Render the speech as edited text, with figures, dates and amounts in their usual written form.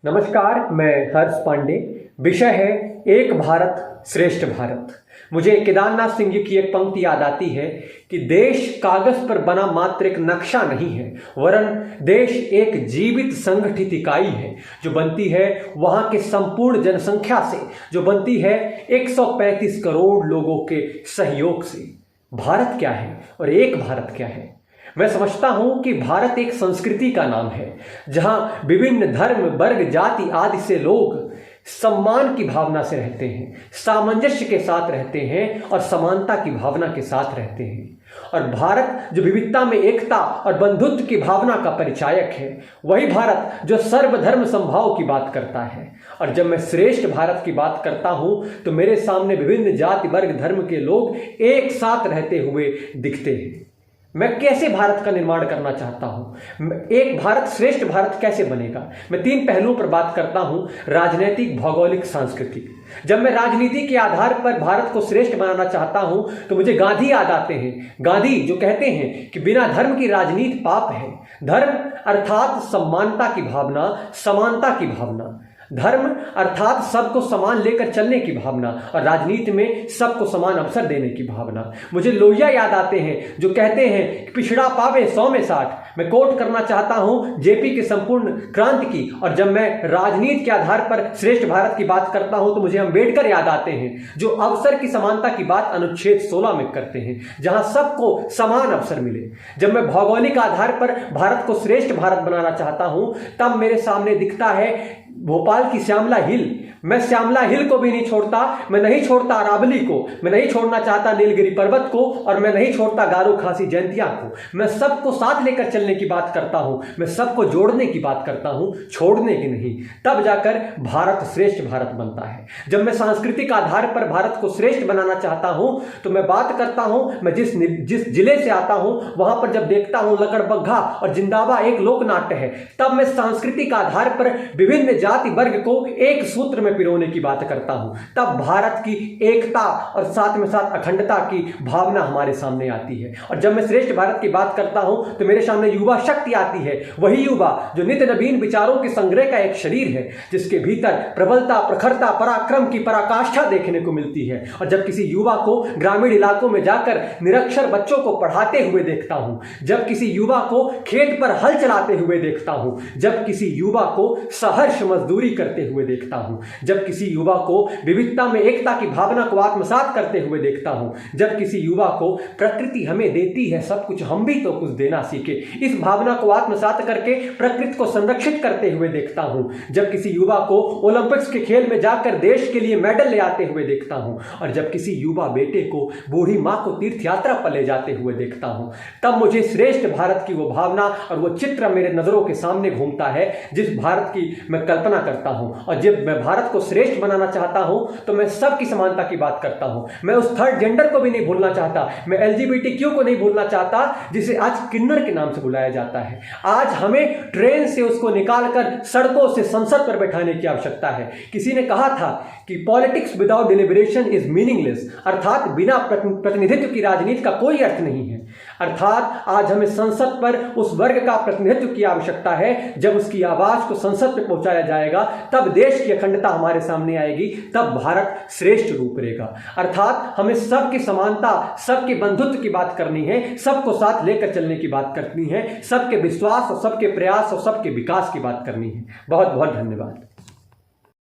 नमस्कार, मैं हर्ष पांडे। विषय है एक भारत श्रेष्ठ भारत। मुझे केदारनाथ सिंह जी की एक पंक्ति याद आती है कि देश कागज पर बना मात्र एक नक्शा नहीं है, वरन देश एक जीवित संगठित इकाई है जो बनती है वहां के संपूर्ण जनसंख्या से, जो बनती है 135 करोड़ लोगों के सहयोग से। भारत क्या है और एक भारत क्या है? मैं समझता हूं कि भारत एक संस्कृति का नाम है जहां विभिन्न धर्म, वर्ग, जाति आदि से लोग सम्मान की भावना से रहते हैं, सामंजस्य के साथ रहते हैं और समानता की भावना के साथ रहते हैं। और भारत जो विविधता में एकता और बंधुत्व की भावना का परिचायक है, वही भारत जो सर्वधर्म समभाव की बात करता है। और जब मैं श्रेष्ठ भारत की बात करता हूं तो मेरे सामने विभिन्न जाति, वर्ग, धर्म के लोग एक साथ रहते हुए दिखते हैं। मैं कैसे भारत का निर्माण करना चाहता हूं? एक भारत श्रेष्ठ भारत कैसे बनेगा? मैं 3 पहलुओं पर बात करता हूं: राजनीतिक, भौगोलिक, सांस्कृतिक। जब मैं राजनीति के आधार पर भारत को श्रेष्ठ बनाना चाहता हूं तो मुझे गांधी याद आते हैं। गांधी जो कहते हैं कि बिना धर्म की राजनीति पाप है। धर्म अर्थात समानता की भावना, समानता की भावना। धर्म अर्थात सबको समान लेकर चलने की भावना और राजनीति में सबको समान अवसर देने की भावना। मुझे लोहिया याद आते हैं जो कहते हैं कि पिछड़ा पावे 100 में 60। मैं कोट करना चाहता हूं जेपी के संपूर्ण क्रांति की। और जब मैं राजनीति के आधार पर श्रेष्ठ भारत की बात करता हूं तो मुझे अम्बेडकर याद आते हैं जो अवसर की समानता की बात अनुच्छेद 16 में करते हैं, जहां सबको समान अवसर मिले। जब मैं भौगोलिक आधार पर भारत को श्रेष्ठ भारत बनाना चाहता हूं तब मेरे सामने दिखता है भोपाल की श्यामला हिल। मैं श्यामला हिल को भी नहीं छोड़ता, मैं नहीं छोड़ता अरावली को, मैं नहीं छोड़ना चाहता नीलगिरी पर्वत को, और मैं नहीं छोड़ता गारो खासी जयंतिया को। मैं सबको साथ लेकर चलने की बात करता हूं, मैं सबको जोड़ने की बात करता हूं, छोड़ने की नहीं। तब जाकर भारत श्रेष्ठ भारत बनता है। जब मैं सांस्कृतिक आधार पर भारत को श्रेष्ठ बनाना चाहता हूं तो मैं बात करता हूं, मैं जिस जिले से आता हूं वहां पर जब देखता हूं लकड़बग्घा और जिंदाबा एक लोक नाट्य है, तब मैं सांस्कृतिक आधार पर विभिन्न जाति वर्ग को एक सूत्र में पिरोने की बात करता हूं। तब भारत की एकता और साथ में साथ अखंडता की भावना हमारे सामने आती है। और जब मैं श्रेष्ठ भारत की बात करता हूं तो मेरे सामने युवा शक्ति आती है, वही युवा जो नित्य नवीन विचारों के संग्रह का एक शरीर है, जिसके भीतर प्रबलता, प्रखरता, पराक्रम की पराकाष्ठा देखने को मिलती है। और जब किसी युवा को ग्रामीण इलाकों में जाकर निरक्षर बच्चों को पढ़ाते हुए देखता हूं, जब किसी युवा को खेत पर हल चलाते हुए देखता हूं, जब किसी युवा को सहर्ष मजदूरी करते हुए देखता हूं, जब किसी युवा को विविधता में एकता की भावना को आत्मसात करते हुए देखता हूं, जब किसी युवा को प्रकृति हमें देती है सब कुछ, हम भी तो कुछ देना सीखे, इस भावना को आत्मसात करके प्रकृति को संरक्षित करते हुए देखता हूं, जब किसी युवा को ओलंपिक्स के खेल में जाकर देश के लिए मेडल ले आते हुए देखता हूं, और जब किसी युवा बेटे को बूढ़ी मां को तीर्थ यात्रा पर ले जाते हुए देखता हूं, तब मुझे श्रेष्ठ भारत की वो भावना और वो चित्र मेरे नजरों के सामने घूमता है जिस भारत की मैं कल्पना करता हूं। और जब मैं भारत को श्रेष्ठ बनाना चाहता हूं तो मैं सबकी समानता की बात करता हूं। मैं उस थर्ड जेंडर को भी नहीं भूलना चाहता, मैं एलजीबीटीक्यू को नहीं भूलना चाहता जिसे आज किन्नर के नाम से बुलाया जाता है। आज हमें ट्रेन से उसको निकालकर सड़कों से संसद पर बैठाने की आवश्यकता है। किसी ने कहा था कि पॉलिटिक्स विदाउट डिलिबरेशन इज मीनिंगलेस, अर्थात बिना प्रतिनिधित्व की राजनीति का कोई अर्थ नहीं है। अर्थात आज हमें संसद पर उस वर्ग का प्रतिनिधित्व की आवश्यकता है। जब उसकी आवाज को संसद में पहुंचाया जाएगा तब देश की अखंडता हमारे सामने आएगी, तब भारत श्रेष्ठ रूप लेगा। अर्थात हमें सबकी समानता, सबके बंधुत्व की बात करनी है, सबको साथ लेकर चलने की बात करनी है, सबके विश्वास और सबके प्रयास और सबके विकास की बात करनी है। बहुत बहुत धन्यवाद।